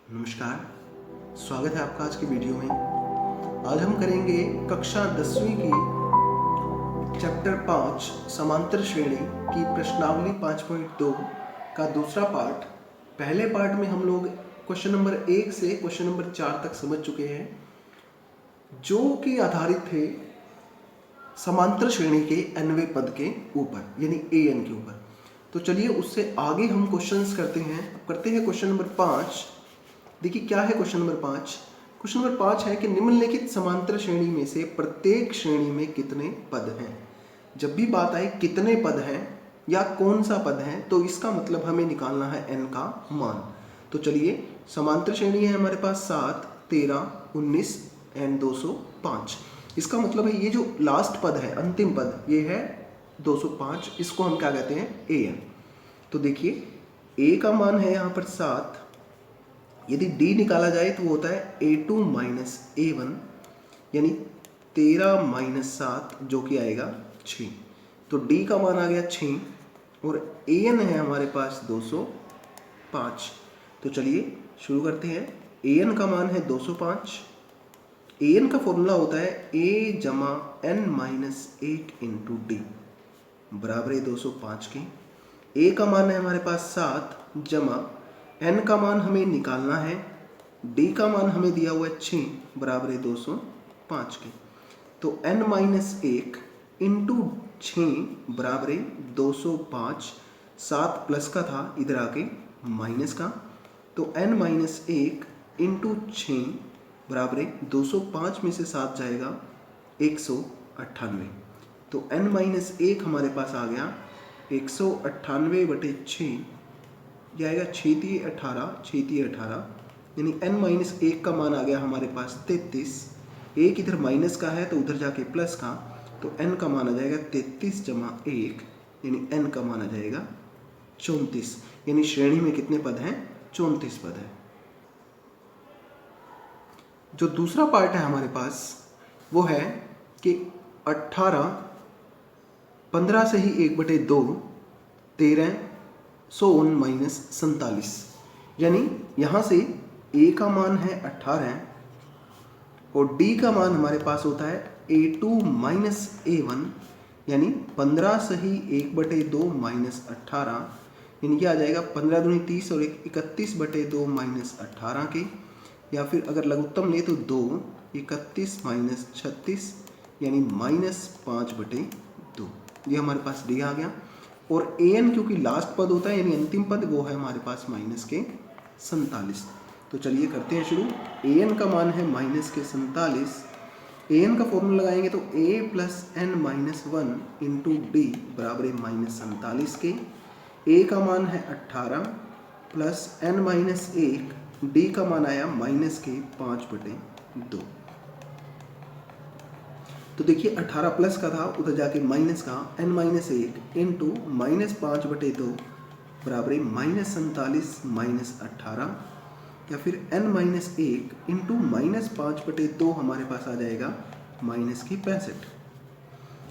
नमस्कार, स्वागत है आपका आज की वीडियो में। आज हम करेंगे कक्षा 10वीं की चैप्टर 5 समांतर श्रेणी की प्रश्नावली 5.2 का दूसरा पार्ट। पहले पार्ट में हम लोग क्वेश्चन नंबर 1 से क्वेश्चन नंबर 4 तक समझ चुके हैं, जो कि आधारित थे समांतर श्रेणी के nवें पद के ऊपर, यानी an के ऊपर। तो चलिए उससे आगे हम क्वेश्चंस करते हैं। अब करते हैं क्वेश्चन नंबर 5। देखिए क्या है क्वेश्चन नंबर 5। क्वेश्चन नंबर 5 है कि निम्नलिखित समांतर श्रेणी में से प्रत्येक श्रेणी में कितने पद हैं। जब भी बात आए कितने पद हैं या कौन सा पद है, तो इसका मतलब हमें निकालना है n का मान। तो चलिए, समांतर श्रेणी है हमारे पास 7, 13, 19 एंड 205। इसका मतलब है ये जो लास्ट पद है, अंतिम पद, ये है 205। इसको हम क्या कहते हैं, an। तो देखिए a का मान है यहाँ पर 7। यदि d निकाला जाए तो वो होता है a2 माइनस a1, यानी 13 माइनस 7 जो कि आएगा 6। तो d का मान आ गया 6 और an है हमारे पास 205। तो चलिए शुरू करते हैं। an का मान है 205। an का फॉर्मूला होता है a जमा n माइनस 1 इंटू डी बराबर है 205 के। a का मान है हमारे पास 7 जमा n का मान हमें निकालना है, d का मान हमें दिया हुआ है 6 बराबर है 205 के। तो n माइनस 1 इंटू 6 बराबर है 205। 7 प्लस का था, इधर आके माइनस का। तो n माइनस 1 इंटू 6 बराबर है 205 में से 7 जाएगा 198। तो n माइनस 1 हमारे पास आ गया 198/6, यह आएगा 6×18, यानी n माइनस 1 का मान आ गया हमारे पास 33। एक इधर माइनस का है तो उधर जाके प्लस का, तो n का मान आ जाएगा 33 जमा 1, यानी n का मान आ जाएगा 34। यानी श्रेणी में कितने पद हैं, 34 पद है। जो दूसरा पार्ट है हमारे पास वो है कि 18, 15 से ही 1/2, 13, 100 माइनस 47। यानी यहाँ से a का मान है 18 और d का मान हमारे पास होता है a2 माइनस a1, यानी 15 से ही 1/2 माइनस 18, यानी क्या आ जाएगा 15 दूनी 30 और 31/2 माइनस 18 के। या फिर अगर लघुत्तम ले तो 2, 31 माइनस 36, यानी माइनस 5/2। ये हमारे पास d आ गया। और an क्योंकि लास्ट पद होता है, यानी अंतिम पद, वो है हमारे पास माइनस के 47। तो चलिए करते हैं शुरू। an का मान है माइनस के 47। an का फॉर्मूला लगाएंगे तो a plus n minus 1 into d बराबर है माइनस 47 के। a का मान है 18 प्लस n माइनस 1, d का मान आया माइनस के 5/2। तो देखिए 18 प्लस का था, उधर जाके माइनस का, n माइनस 1 इंटू माइनस 5/2 बराबर है माइनस 47 माइनस 18, या फिर n माइनस 1 इंटू माइनस 5/2 हमारे पास आ जाएगा माइनस की 65।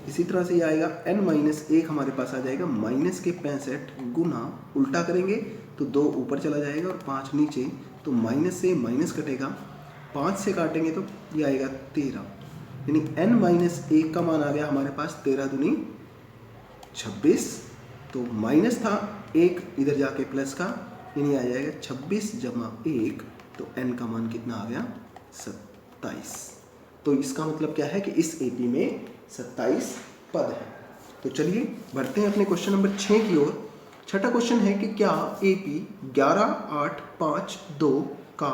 इसी तरह से ये आएगा n माइनस 1 हमारे पास आ जाएगा माइनस के 65 गुना, उल्टा करेंगे तो 2 ऊपर चला जाएगा और 5 नीचे, तो माइनस से माइनस कटेगा, 5 से काटेंगे तो ये आएगा 13, यानी n माइनस 1 का मान आ गया हमारे पास 13 दूनी 26। तो माइनस था 1, इधर जाके प्लस का, यानी आ जाएगा 26 जमा 1, तो n का मान कितना आ गया 27। तो इसका मतलब क्या है कि इस एपी में 27 पद है। तो चलिए बढ़ते हैं अपने क्वेश्चन नंबर 6 की ओर। छठा क्वेश्चन है कि क्या एपी 11, 8, 5, 2 का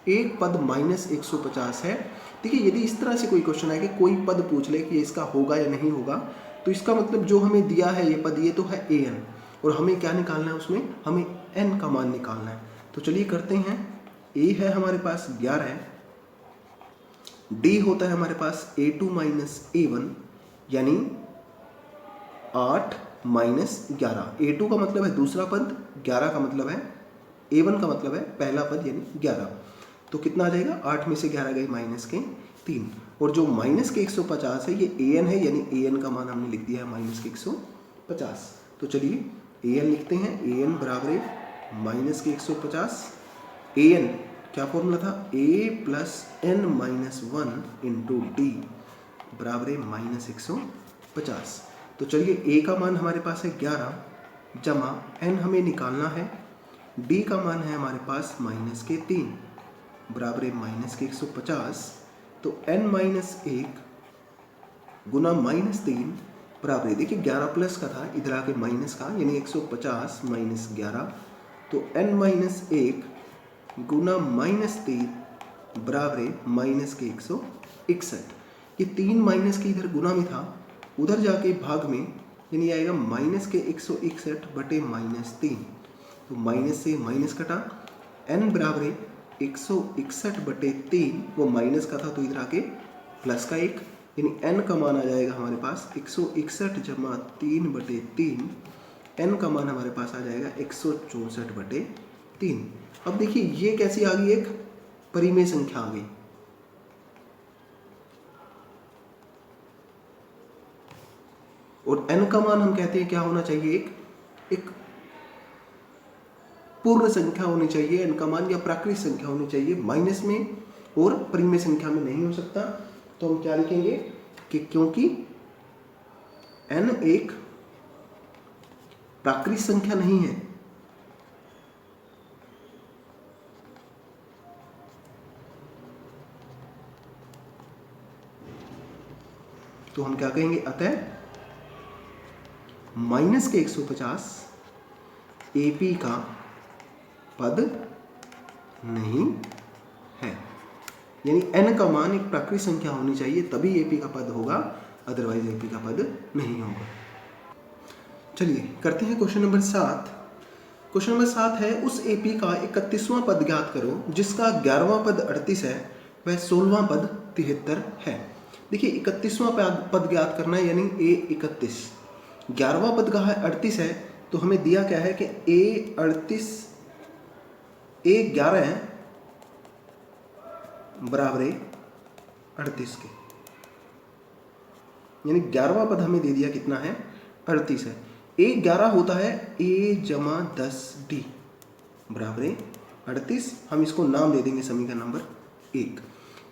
एक पद माइनस 150 है। देखिए यदि इस तरह से कोई क्वेश्चन आए कि कोई पद पूछ ले कि इसका होगा या नहीं होगा, तो इसका मतलब जो हमें दिया है ये पद, ये तो है an, और हमें क्या निकालना है, उसमें हमें n का मान निकालना है। तो चलिए करते हैं। a है हमारे पास 11, d होता है हमारे पास a2 माइनस a1, यानी 8 माइनस 11। a2 का मतलब है दूसरा पद, 11 का मतलब है, a1 का मतलब है पहला पद, यानी 11। तो कितना आ जाएगा, 8 में से 11 गए माइनस के 3, और जो माइनस के 150 है ये an है, यानी an का मान हमने लिख दिया है माइनस के 150। तो चलिए an लिखते हैं, an बराबर है माइनस के 150। an क्या फॉर्मूला था, a plus n minus one into d बराबर है -150। तो चलिए a का मान हमारे पास है 11 जमा n हमें निकालना है, d का मान है हमारे पास -3 बराबर है -150। तो n माइनस 1 गुना -3 बराबर है, देखिए 11 प्लस का था, इधर आके माइनस का, यानी 150 माइनस 11। तो n माइनस 1 गुना -3 बराबर है -161। ये 3 माइनस के इधर गुना में था, उधर जाके भाग में, यानी आएगा -161 बटे -3। तो माइनस से माइनस कटा, n बराबर है 161 बटे 3, वो माइनस का था तो इधर आके प्लस का 1, यानी n का मान आ जाएगा हमारे पास 161 जमा 3 बटे 3, n का मान हमारे पास आ जाएगा 164 बटे 3। अब देखिए ये कैसी आ गई, एक परिमेय संख्या आ गई। और n का मान हम कहते हैं क्या होना चाहिए, एक पूर्ण संख्या होनी चाहिए n का मान, या प्राकृत संख्या होनी चाहिए, माइनस में और परिमेय संख्या में नहीं हो सकता। तो हम क्या लिखेंगे कि क्योंकि n एक प्राकृत संख्या नहीं है, तो हम क्या कहेंगे, अतः माइनस के 150 AP का पद नहीं है, यानी n का मान एक प्राकृत संख्या होनी चाहिए तभी AP का पद होगा, अदरवाइज AP का पद नहीं होगा। चलिए करते हैं क्वेश्चन नंबर 7। क्वेश्चन नंबर 7 है, उस AP का 31वां पद ज्ञात करो जिसका 11वां पद 38 है वह 16वां पद 73 है। देखिए 31वां पद ज्ञात करना है, यानी A31, 11वां पद कहा है 38 है, तो हमें दिया क्या है कि A11 है बराबर है 38 के, यानी 11वां पद हमें दे दिया कितना है, 38 है। A11 होता है A जमा 10D बराबर है 38, हम इसको नाम दे देंगे समीकरण नंबर 1।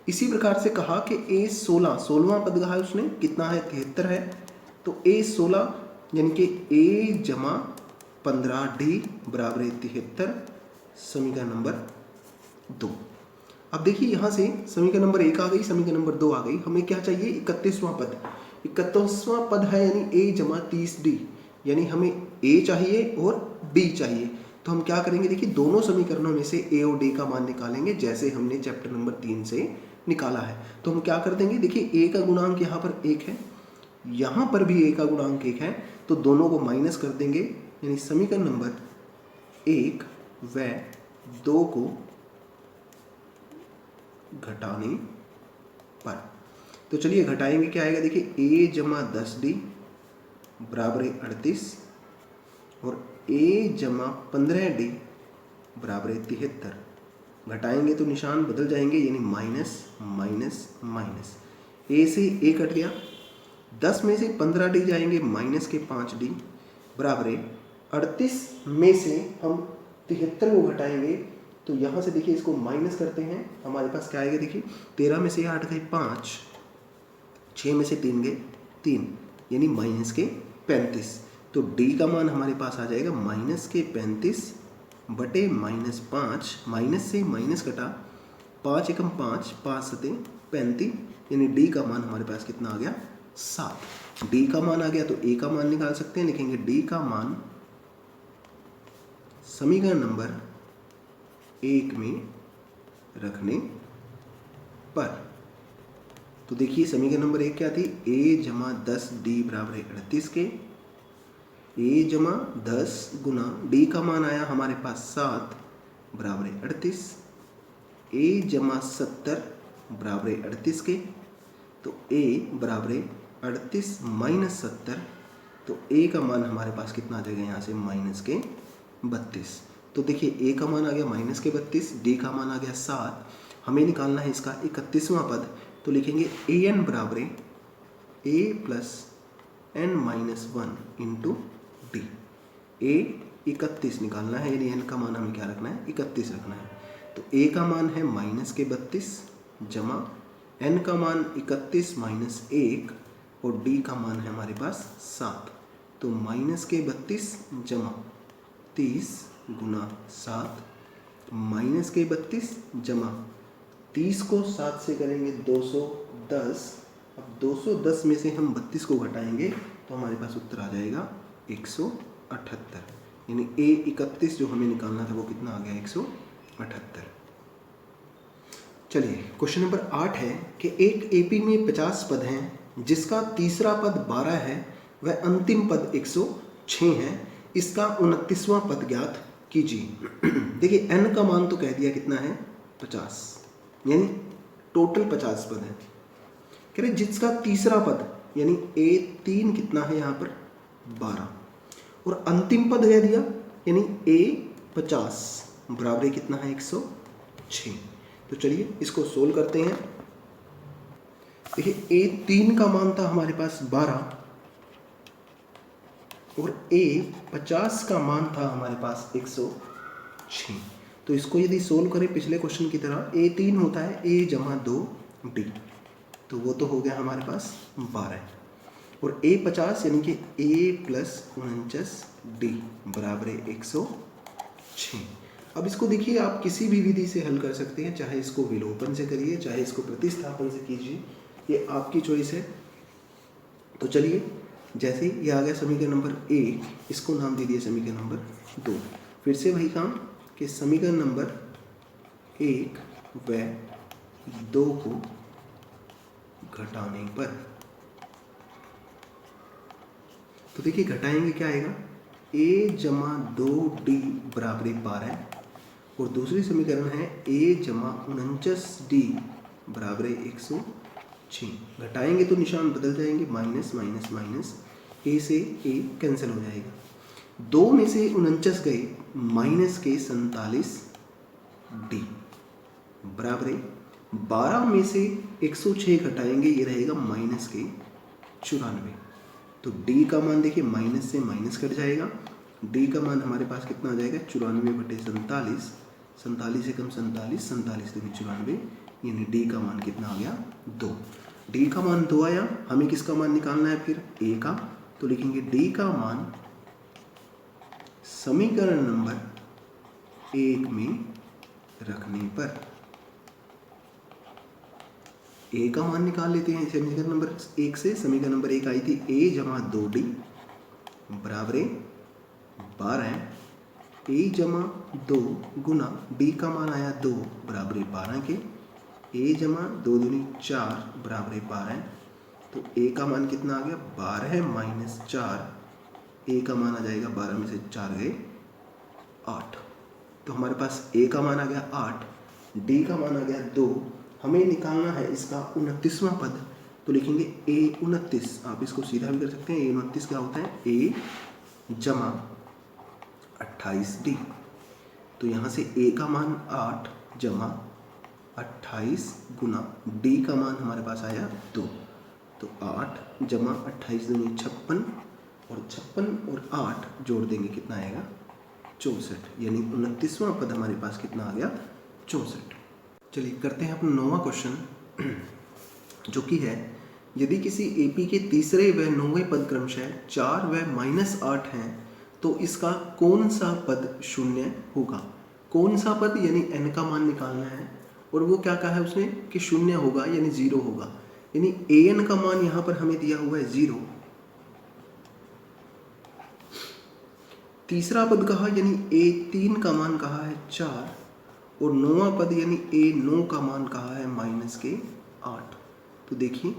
इसी प्रकार से कहा कि A16, 16वां पद कहा है उसने, कितना है, 73 है, तो A16 यानी कि A जमा 15D बराबर है 73, समीकरण नंबर 2। अब देखिए यहाँ से समीकरण नंबर 1 आ गई, समीकरण नंबर 2 आ गई, हमें क्या चाहिए, 31वां पद। 31वां पद है यानी A जमा 30D, यानी हमें A चाहिए और D चाहिए। तो हम क्या करेंगे, देखिए दोनों समीकरणों में से A और D का मान निकालेंगे, जैसे हमने चैप्टर नंबर 3 से निकाला है। तो हम क्या कर देंगे, देखिए A का गुणांक यहाँ पर 1 है, यहाँ पर भी A का गुणांक 1 है, तो दोनों को माइनस कर देंगे, यानी समीकरण नंबर 1 व 2 को घटाने पर। तो चलिए घटाएंगे, क्या आएगा, देखिए A जमा 10D बराबर है 38 और A जमा 15D बराबर है 73। घटाएंगे तो निशान बदल जाएंगे, यानी माइनस माइनस माइनस, A से A कट गया, 10 में से 15D जाएंगे, माइनस के 5D बराबर है 38 में से हम 73 को घटाएंगे, तो यहाँ से देखिए इसको माइनस करते हैं, हमारे पास क्या आएगा, देखिए 13 में से 8 गए 5, 6 में से 3 गए 3, यानी माइनस के 35। तो D का मान हमारे पास आ जाएगा माइनस के 35 बटे -5, माइनस से माइनस कटा, 5 एकम 5, 5 सते 35, यानी D का मान हमारे पास कितना आ गया, 7। D का मान आ गया तो A का मान निकाल सकते हैं, लिखेंगे D का मान समीकरण नंबर 1 में रखने पर। तो देखिए समीकरण नंबर 1 क्या थी, A जमा 10D बराबर है 38 के, A जमा 10 गुना D का मान आया हमारे पास 7 बराबर है 38, A जमा 70 बराबर है 38 के, तो A बराबर है 38 माइनस 70, तो A का मान हमारे पास कितना आ जाएगा, यहाँ से माइनस के 32। तो देखिए A का मान आ गया माइनस के 32, D का मान आ गया 7, हमें निकालना है इसका 31वां पद, तो लिखेंगे AN बराबर है A plus N minus 1 into D। A 31 निकालना है, यानी N का मान हमें क्या रखना है, 31 रखना है। तो a का मान है -32 जमा n का मान 31 - 1 और d का मान है हमारे पास 7। तो -32 जमा 30 गुना 7 -32 जमा 30 को 7 से करेंगे 210। अब 210 में से हम 32 को घटाएंगे तो हमारे पास उत्तर आ जाएगा 178। यानी A31 जो हमें निकालना था वो कितना आ गया 178। चलिए क्वेश्चन नंबर 8 है कि एक एपी में 50 पद हैं जिसका तीसरा पद 12 है वह अंतिम पद 106 है, इसका 29वां पद ज्ञात कीजिए। देखिए n का मान तो कह दिया कितना है 50, यानी टोटल 50 पद है। कह रहे जिसका तीसरा पद यानी A3 कितना है यहाँ पर 12 और अंतिम पद कह दिया यानी A50 बराबर कितना है 106। तो चलिए इसको सोल्व करते हैं। देखिए A3 का मान था हमारे पास 12 और A50 का मान था हमारे पास 106। तो इसको यदि सोल्व करें पिछले क्वेश्चन की तरह, A3 होता है A जमा 2D, तो वो तो हो गया हमारे पास 12 और A50 यानी कि A + 49D बराबर 106। अब इसको देखिए आप किसी भी विधि से हल कर सकते हैं, चाहे इसको विलोपन से करिए चाहे इसको प्रतिस्थापन से कीजिए, ये आपकी चॉइस है। तो चलिए जैसे ये आ गया समीकरण नंबर 1, इसको नाम दे दिए समीकरण नंबर 2। फिर से वही काम कि समीकरण नंबर 1 व 2 को घटाने पर, तो देखिए घटाएंगे क्या आएगा A जमा 2D बराबर 12 और दूसरी समीकरण है A जमा 49D बराबर 106। घटाएंगे तो निशान बदल जाएंगे, माइनस माइनस माइनस, A से A कैंसिल हो जाएगा। 2 में से 49 गए माइनस के 47D बराबर 12 में से 106 घटाएंगे, ये रहेगा माइनस के 94। तो D का मान देखिए माइनस से माइनस कट जाएगा, D का मान हमारे पास कितना आ जाएगा 94/47, 47 से कम 47, 47 दूनी 94, यानी D का मान कितना आ गया 2। D का मान 2 आया, हमें किसका मान निकालना है फिर A का, तो लिखेंगे D का मान समीकरण नंबर 1 में रखने पर, A का मान निकाल लेते हैं समीकरण नंबर 1 से। समीकरण नंबर 1 आई थी A जमा 2D बराबर 12, A जमा 2 गुना D का मान आया 2 बराबर 12 के, A जमा 2 दूनी 4 बराबर 12। तो A का मान कितना आ गया 12 माइनस 4, A का मान आ जाएगा 12 में से 4 गए 8। तो हमारे पास A का मान आ गया 8, D का मान आ गया 2। हमें निकालना है इसका 29वां पद, तो लिखेंगे A29। आप इसको सीधा भी कर सकते हैं, A29 क्या होता है A जमा 28D। तो यहाँ से A का मान 8 जमा 28 गुना D का मान हमारे पास आया 2, तो 8 जमा 28 दूनी 56 और 56 और 8 जोड़ देंगे कितना आएगा 64, यानी 29वां पद हमारे पास कितना आ गया 64। चलिए करते हैं अपना 9वां क्वेश्चन, जो कि है यदि किसी एपी के तीसरे व 9वें पद क्रमशः 4 व -8 हैं तो इसका कौन सा पद शून्य होगा। कौन सा पद यानी n का मान निकालना है, और वो क्या कहा है उसने कि शून्य होगा यानी 0 होगा, यानी an का मान यहाँ पर हमें दिया हुआ है 0। तीसरा पद कहा यानी A3 का मान कहा है 4 और 9वां पद यानी A9 का मान कहा है -8। तो देखिए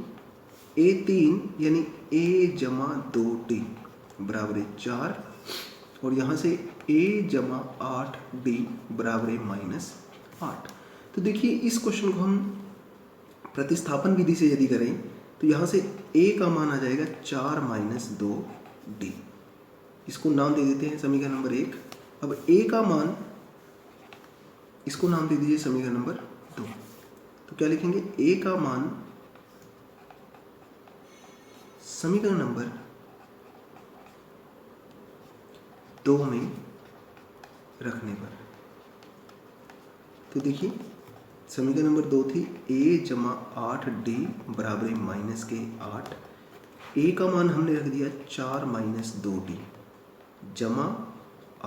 A3 यानी A जमा 2D बराबर 4 और यहाँ से A जमा 8D बराबर -8। तो देखिए इस क्वेश्चन को हम प्रतिस्थापन विधि से यदि करें तो यहाँ से A का मान आ जाएगा 4 - 2D। इसको नाम दे देते हैं समीकरण नंबर 1। अब A का मान, इसको नाम दे दीजिए समीकरण नंबर 2। तो क्या लिखेंगे A का मान समीकरण नंबर 2 में रखने पर, तो देखिए समीकरण नंबर 2 थी a जमा 8d बराबर माइनस के 8। a का मान हमने रख दिया 4 माइनस 2d जमा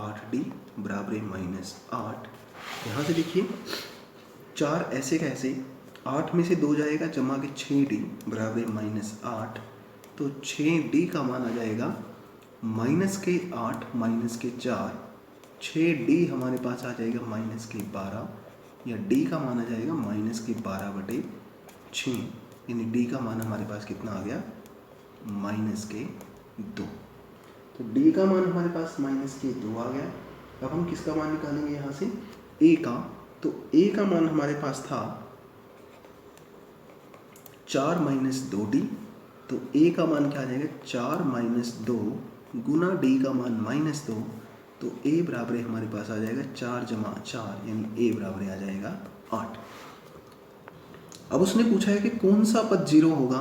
8d बराबर माइनस 8। यहाँ से देखिए 4 ऐसे कैसे, 8 में से 2 जाएगा जमा के 6d बराबर माइनस 8। तो 6d का मान आ जाएगा माइनस के 8 माइनस के 4। 6d हमारे पास आ जाएगा माइनस के 12, या d का मान आ जाएगा माइनस के 12/6, यानी d का मान हमारे पास कितना आ गया, माइनस के 2। तो d का मान हमारे पास माइनस के 2 आ गया। अब हम किसका मान निकालेंगे यहाँ से, a का। तो a का मान हमारे पास था 4 माइनस 2d, तो a का मान क्या आ जाएगा 4 माइनस 2 गुना d का मान माइनस 2, तो a बराबर हमारे पास आ जाएगा 4 जमा 4, यानी a बराबर आ जाएगा 8। अब उसने पूछा है कि कौन सा पद 0 होगा।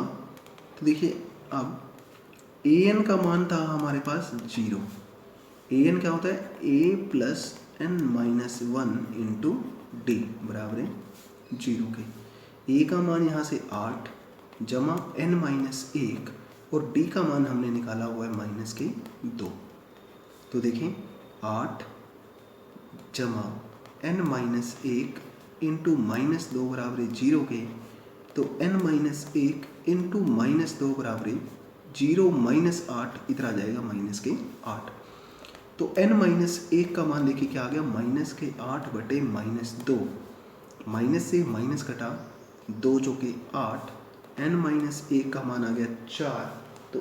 तो देखिए अब an का मान था हमारे पास 0। an क्या होता है, a plus n minus 1 into d बराबर 0 के। a का मान यहाँ से 8 जमा n माइनस 1, और d का मान हमने निकाला हुआ है माइनस के 2। तो देखें 8 जमा n माइनस 1 इंटू माइनस 2 बराबर 0 के। तो n माइनस 1 इंटू माइनस 2 बराबर 0 माइनस 8, इधर आ जाएगा माइनस के 8। तो n माइनस 1 का मान देखिए क्या आ गया, माइनस के 8 बटे माइनस 2। माइनस से माइनस कटा, 2 चौके 8, n माइनस 1 का मान आ गया 4। तो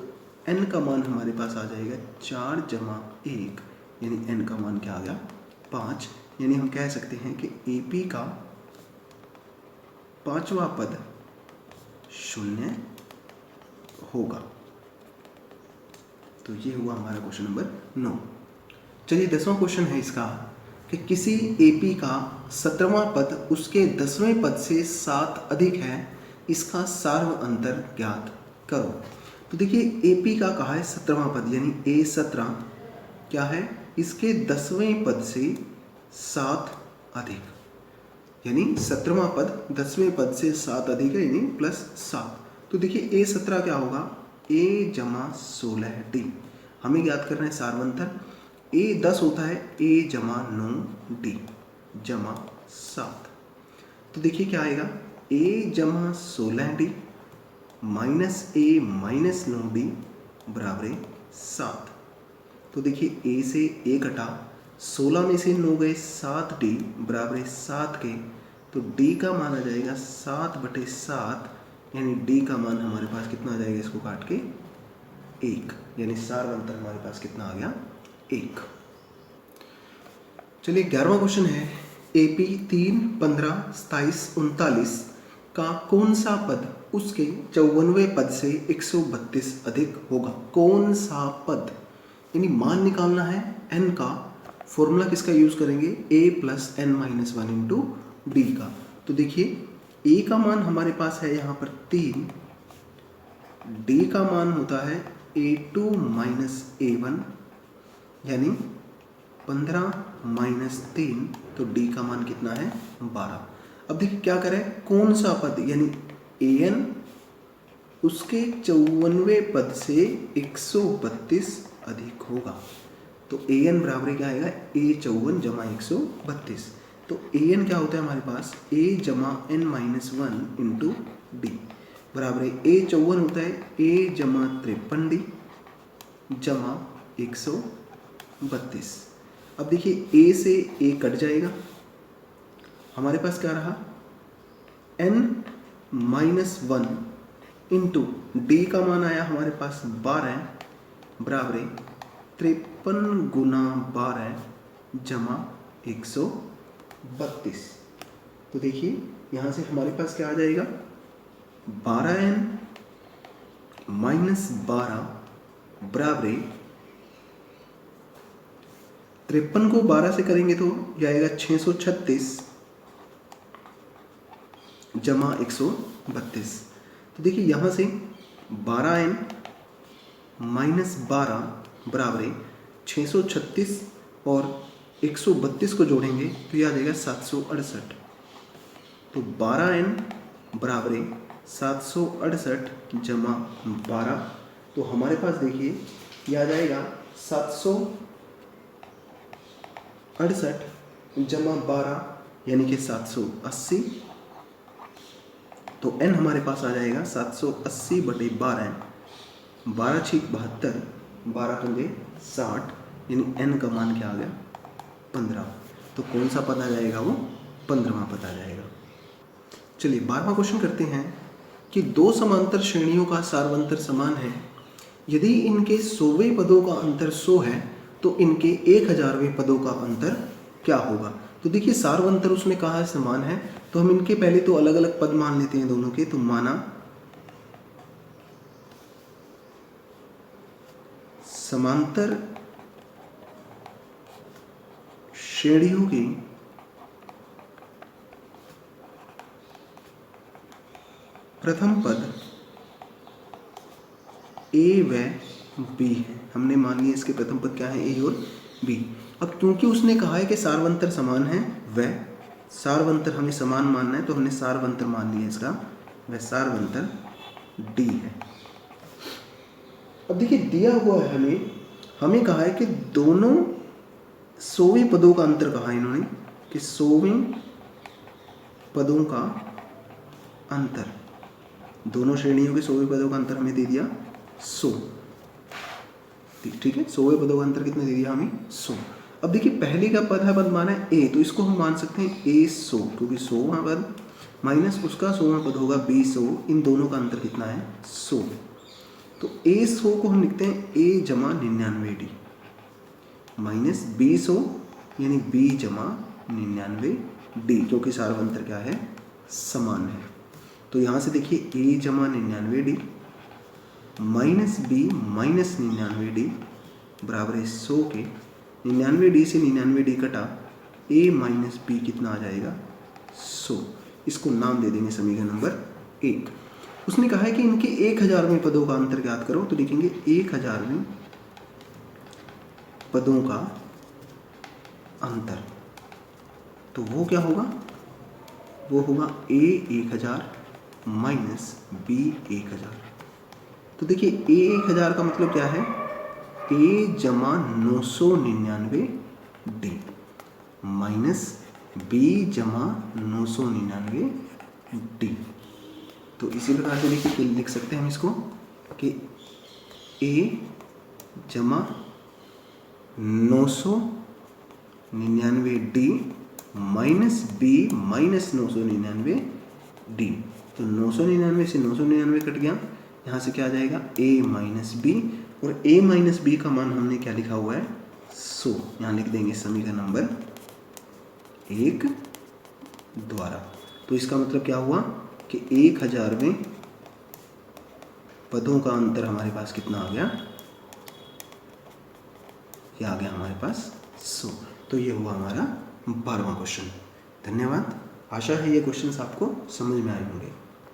n का मान हमारे पास आ जाएगा 4 जमा 1, यानी n का मान क्या आ गया 5। यानी हम कह सकते हैं कि AP का 5वां पद 0 होगा। तो ये हुआ हमारा क्वेश्चन नंबर 9। चलिए 10वां क्वेश्चन है इसका कि किसी AP का 17वां पद उसके 10वें पद से 7 अधिक है, इसका सार्व अंतर ज्ञात करो। तो देखिए AP का कहा है 17वां पद, यानी A17 क्या है, इसके 10वें पद से 7 अधिक, यानी 17वां पद 10वें पद से 7 अधिक है, यानी प्लस 7। तो देखिए A17 क्या होगा, A जमा 16D। हमें ज्ञात करना है सार्वंतर। A10 होता है A जमा 9D जमा 7। तो देखिए क्या आएगा, A जमा 16D minus A minus 9D बराबर 7। तो देखिए A से A कटा, 16 में से 9 गए 7D बराबर 7 के। तो D का मान आ जाएगा 7/7, यानी D का मान हमारे पास कितना आ जाएगा, इसको काट के 1, यानी सार्वंतर हमारे पास कितना आ गया 1। चलिए 11वां क्वेश्चन है AP 3, 15, 27, 39 का कौन सा पद उसके 54वें पद से 132 अधिक होगा। कौन सा पद, यानी मान निकालना है n का। फॉर्मूला किसका यूज करेंगे, a plus n minus 1 into D का। तो देखिए a का मान हमारे पास है यहाँ पर 3, d का मान होता है a2 माइनस a1, यानी 15 माइनस 3, तो d का मान कितना है 12। अब देखिए क्या करें, कौन सा पद, यानी an उसके 54वें पद से 132 अधिक होगा। तो an बराबर क्या आएगा, a54 जमा 132। तो an क्या होता है हमारे पास, a जमा n माइनस 1 इंटू डी बराबर a54 होता है a जमा 53d जमा 132। अब देखिए a से a कट जाएगा, हमारे पास क्या रहा n माइनस 1 इंटू डी का मान आया हमारे पास 12 बराबर 53 गुना 12 जमा 132। तो देखिए यहाँ से हमारे पास क्या आ जाएगा, 12n माइनस 12 बराबर 53 को 12 से करेंगे तो यह आएगा 636 जमा 132। तो देखिए यहाँ से 12n माइनस 12 बराबर 636 और 132 को जोड़ेंगे तो यह आ जाएगा 768। तो 12n बराबर 768 जमा 12। तो हमारे पास देखिए ये आ जाएगा 768 जमा 12 यानी कि 780। तो n हमारे पास आ जाएगा 780 बटे 12n, 12 छीक 72, 12 पंजे 60, यानी n का मान क्या आ गया 15। तो कौन सा पद आ जाएगा, वो 15वां पद आ जाएगा। चलिए 12वां क्वेश्चन करते हैं कि दो समांतर श्रेणियों का सार्वंतर समान है। यदि इनके 100वें पदों का अंतर 100 है तो इनके 1000वें पदों का अंतर क्या होगा। तो देखिए सार्वंतर उसने कहा है समान है, तो हम इनके पहले तो अलग अलग पद मान लेते हैं दोनों के। तो माना समांतर श्रेणियों के प्रथम पद a व b है। हमने मान लिया इसके प्रथम पद क्या है, a और b। अब क्योंकि उसने कहा है कि सार्वंतर समान है, वह सार्वंतर हमें समान मानना है, तो हमने सार्वंतर मान लिया इसका, वह सार्वंतर d है। अब देखिए दिया हुआ है हमें कहा है कि दोनों 100वें पदों का अंतर कहा है इन्होंने, कि 100वें पदों का अंतर, दोनों श्रेणियों के 100वें पदों का अंतर हमें दे दिया 100। ठीक है, 100वें पदों का अंतर कितना दे दिया हमें 100। अब देखिए पहले का पद है, पद माना है a, तो इसको हम मान सकते हैं a 100, क्योंकि 100वां पद माइनस उसका 100वां पद होगा b 100, इन दोनों का अंतर कितना है 100। तो a 100 को हम लिखते हैं a जमा 99d माइनस b 100 यानी b जमा 99d, क्योंकि सार्वंतर क्या है, समान है। तो यहाँ से देखिए a जमा 99d minus b minus 99d बराबर है 100 के। 99d से 99d कटा, a माइनस b कितना आ जाएगा 100। इसको नाम दे देंगे समीकरण नंबर 1। उसने कहा है कि इनके 1000वें पदों का अंतर ज्ञात करो, तो लिखेंगे 1000वें पदों का अंतर, तो वो क्या होगा, वो होगा a 1000 माइनस b 1000। तो देखिए a 1000 का मतलब क्या है, a जमा 999d माइनस b जमा 999d। तो इसी प्रकार से देखिए लिख सकते हैं हम इसको कि a जमा 999d minus b minus 999d। तो 999 से 999 कट गया, यहाँ से क्या आ जाएगा a माइनस b, और a माइनस b का मान हमने क्या लिखा हुआ है 100। यहाँ लिख देंगे समीकरण नंबर 1 द्वारा। तो इसका मतलब क्या हुआ कि 1000वें पदों का अंतर हमारे पास कितना आ गया, ये आ गया हमारे पास 100। तो ये हुआ हमारा 12वां क्वेश्चन। धन्यवाद, आशा है ये क्वेश्चंस आपको समझ में आए होंगे।